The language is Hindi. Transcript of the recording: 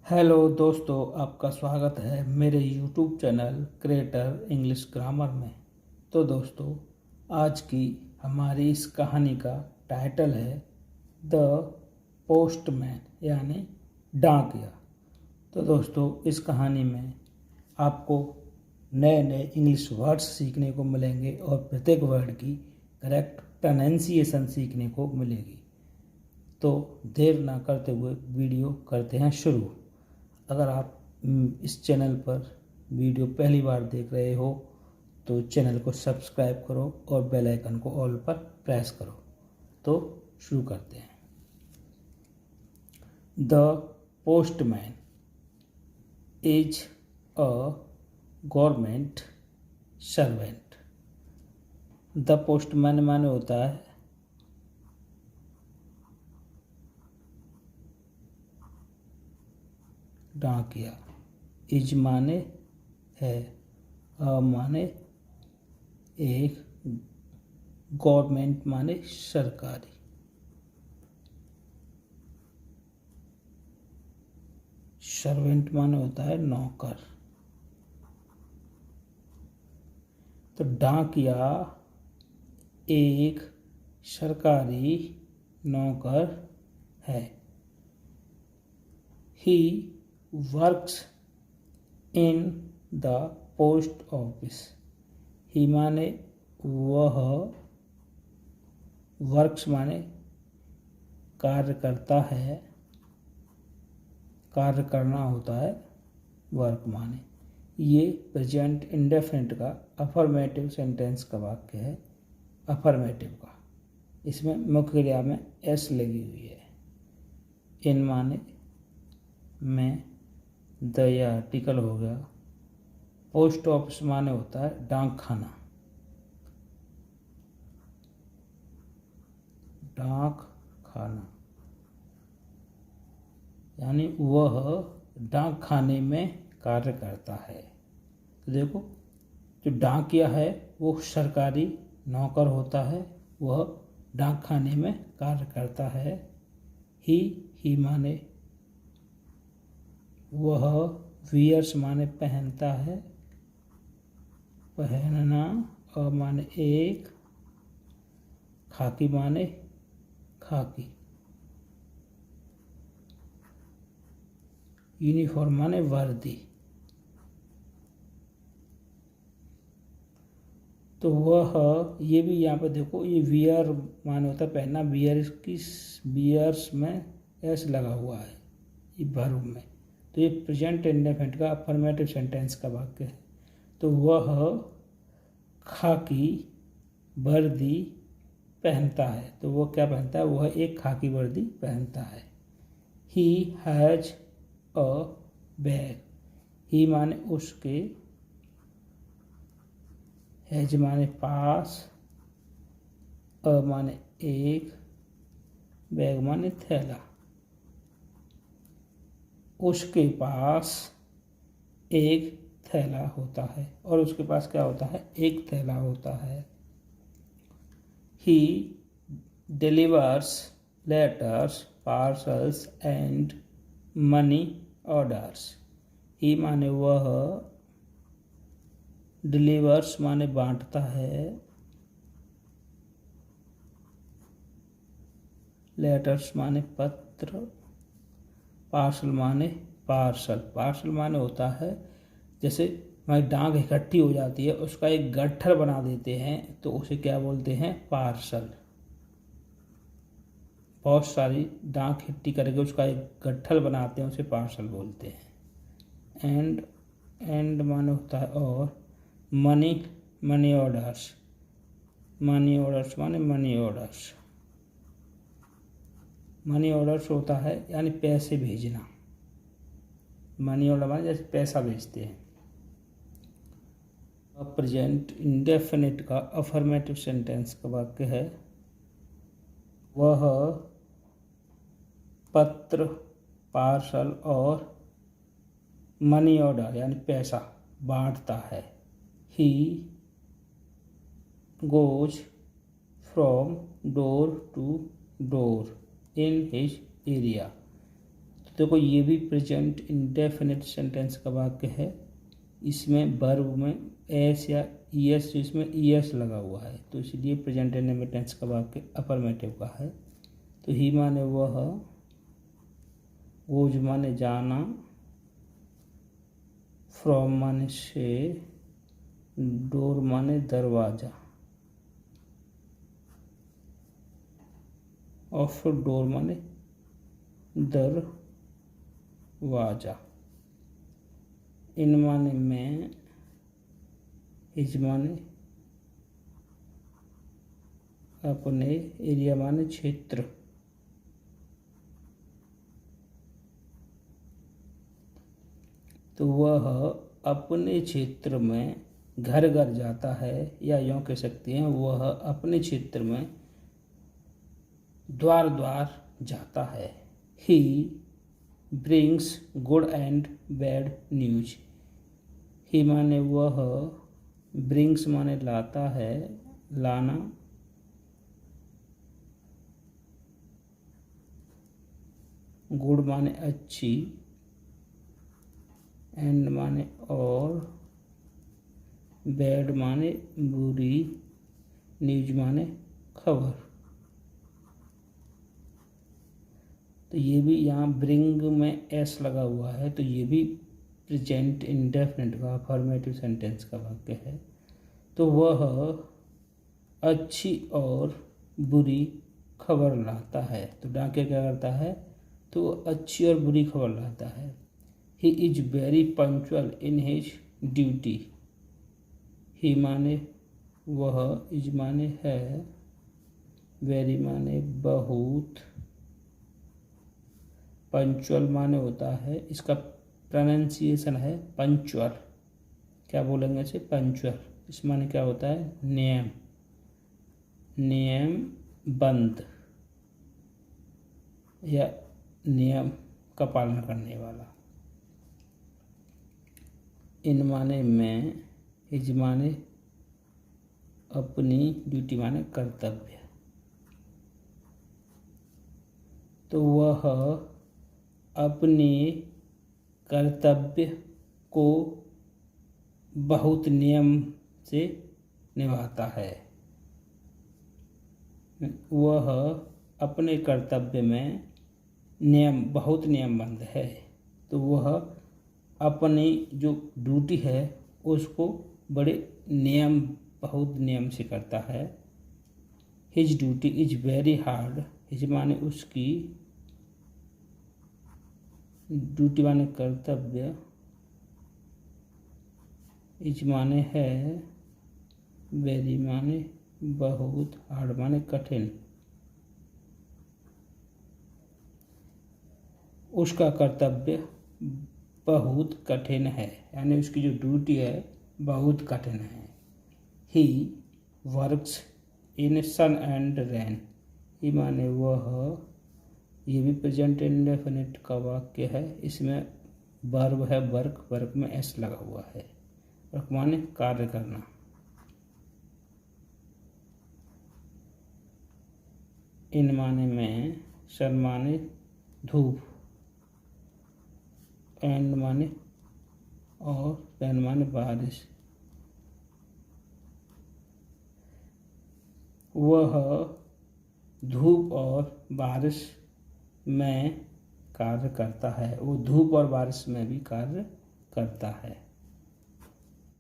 हेलो दोस्तों, आपका स्वागत है मेरे YouTube channel creator English grammar में। तो दोस्तों, आज की हमारी इस कहानी का टाइटल है द पोस्टमैन यानी डाकिया। तो दोस्तों, इस कहानी में आपको नए नए इंग्लिश वर्ड्स सीखने को मिलेंगे और प्रत्येक वर्ड की करेक्ट प्रोनाउंसिएशन सीखने को मिलेगी। तो देर ना करते हुए वीडियो करते हैं शुरू। अगर आप इस चैनल पर वीडियो पहली बार देख रहे हो तो चैनल को सब्सक्राइब करो और बेल आइकन को ऑल पर प्रेस करो। तो शुरू करते हैं। The postman is a government servant. The postman माने होता है डाकिया। इज माने है, अ माने एक, गवर्नमेंट माने सरकारी। सर्वेंट माने होता है नौकर। तो डाकिया एक सरकारी नौकर है। He works in the post office. He माने वह, वर्क्स माने कार्य करता है, कार्य करना होता है, वर्क माने। ये प्रेजेंट इंडेफिनिट का अफर्मेटिव सेंटेंस का वाक्य है। अफर्मेटिव का, इसमें मुख्य क्रिया में एस लगी हुई है। इन माने में, द या आर्टिकल हो गया। पोस्ट ऑफिस माने होता है डाक खाना। डाक खाना यानी वह डाक खाने में कार्य करता है। तो देखो, जो डाकिया है वो सरकारी नौकर होता है, वह डाक खाने में कार्य करता है। ही माने वह, वियर्स माने पहनता है, पहनना, और माने एक, खाकी माने खाकी, यूनिफॉर्म माने वर्दी। तो वह, ये भी यहाँ पे देखो, ये वियर माने होता है पहनना। बियर्स में एस लगा हुआ है ये वर्ब में। तो ये प्रेजेंट इंडेफिनिट का अफर्मेटिव सेंटेंस का वाक्य है। तो वह खाकी वर्दी पहनता है। तो वह क्या पहनता है? वह एक खाकी वर्दी पहनता है। He has a bag. ही माने उसके, हैज माने पास, अ माने एक, बैग माने थैला। उसके पास एक थैला होता है, और उसके पास क्या होता है? एक थैला होता है। He delivers letters, parcels and money orders. He माने वह, डिलीवर्स माने बांटता है, लेटर्स माने पत्र, पार्सल माने पार्सल। पार्सल माने होता है जैसे हमारी डाक इकट्ठी हो जाती है, उसका एक गट्ठर बना देते हैं तो उसे क्या बोलते हैं? पार्सल। बहुत सारी डाक इकट्ठी करके उसका एक गट्ठर बनाते हैं, उसे पार्सल बोलते हैं। एंड माने होता है और, मनी ऑर्डर्स। मनी ऑर्डर्स माने मनी ऑर्डर्स। मनी ऑर्डर्स होता है यानी पैसे भेजना। मनी ऑर्डर माने जैसे पैसा भेजते हैं। प्रेजेंट इंडेफिनिट का अफर्मेटिव सेंटेंस का वाक्य है, वह पत्र, पार्सल और मनी ऑर्डर यानी पैसा बांटता है। He goes from door to door in his area. देखो ये भी प्रेजेंट इंडेफिनिट सेंटेंस का वाक्य है। इसमें वर्ब में एस या ईएस, जो इसमें ईएस लगा हुआ है, तो इसलिए प्रेजेंट इंडेफिनिट टेंस का वाक्य अफर्मेटिव का है। तो ही माने वह, गोज माने जाना, फ्रॉम माने से, डोर माने दरवाजा, ऑफ डोर माने दरवाजा, इन माने में, हिज माने अपने, एरिया माने क्षेत्र। तो वह अपने क्षेत्र में घर घर जाता है, या यूँ कह सकते हैं वह अपने क्षेत्र में द्वार द्वार जाता है। He brings good and bad news. He माने वह, ब्रिंग्स माने लाता है, लाना, गुड माने अच्छी, एंड माने और, बैड माने बुरी, न्यूज माने खबर। तो ये भी यहाँ ब्रिंग में एस लगा हुआ है, तो ये भी प्रेजेंट इंडेफिनिट का अफर्मेटिव सेंटेंस का वाक्य है। तो वह अच्छी और बुरी खबर लाता है। तो डाकिया क्या करता है, तो अच्छी और बुरी खबर लाता है। He is very punctual in his duty. He माने वह, इज माने है, वेरी माने बहुत, पंक्चुअल माने होता है, इसका प्रोनाउंसिएशन है पंक्चुअल। क्या बोलेंगे इसे, पंक्चुअल। इस माने क्या होता है, नियम, नियम बंद या नियम का पालन करने वाला। इन माने में, हिज माने अपनी, ड्यूटी माने कर्तव्य। तो वह अपने कर्तव्य को बहुत नियम से निभाता है। वह अपने कर्तव्य में नियम, बहुत नियमबद्ध है। तो वह अपनी जो ड्यूटी है उसको बड़े नियम, बहुत नियम से करता है। His duty is very hard. His माने उसकी, ड्यूटी माने कर्तव्य, इज माने है, वेरी माने बहुत, हार्ड माने कठिन। उसका कर्तव्य बहुत कठिन है, यानी उसकी जो ड्यूटी है बहुत कठिन है। He works in sun and rain. He माने वह, ये भी प्रेजेंट इंडेफिनिट का वाक्य है। इसमें वर्ब है वर्क, वर्क में एस लगा हुआ है। वर्क माने कार्य करना। इन माने में, सन माने धूप, एंड माने और, रेन माने बारिश। वह धूप और बारिश में कार्य करता है। वो धूप और बारिश में भी कार्य करता है।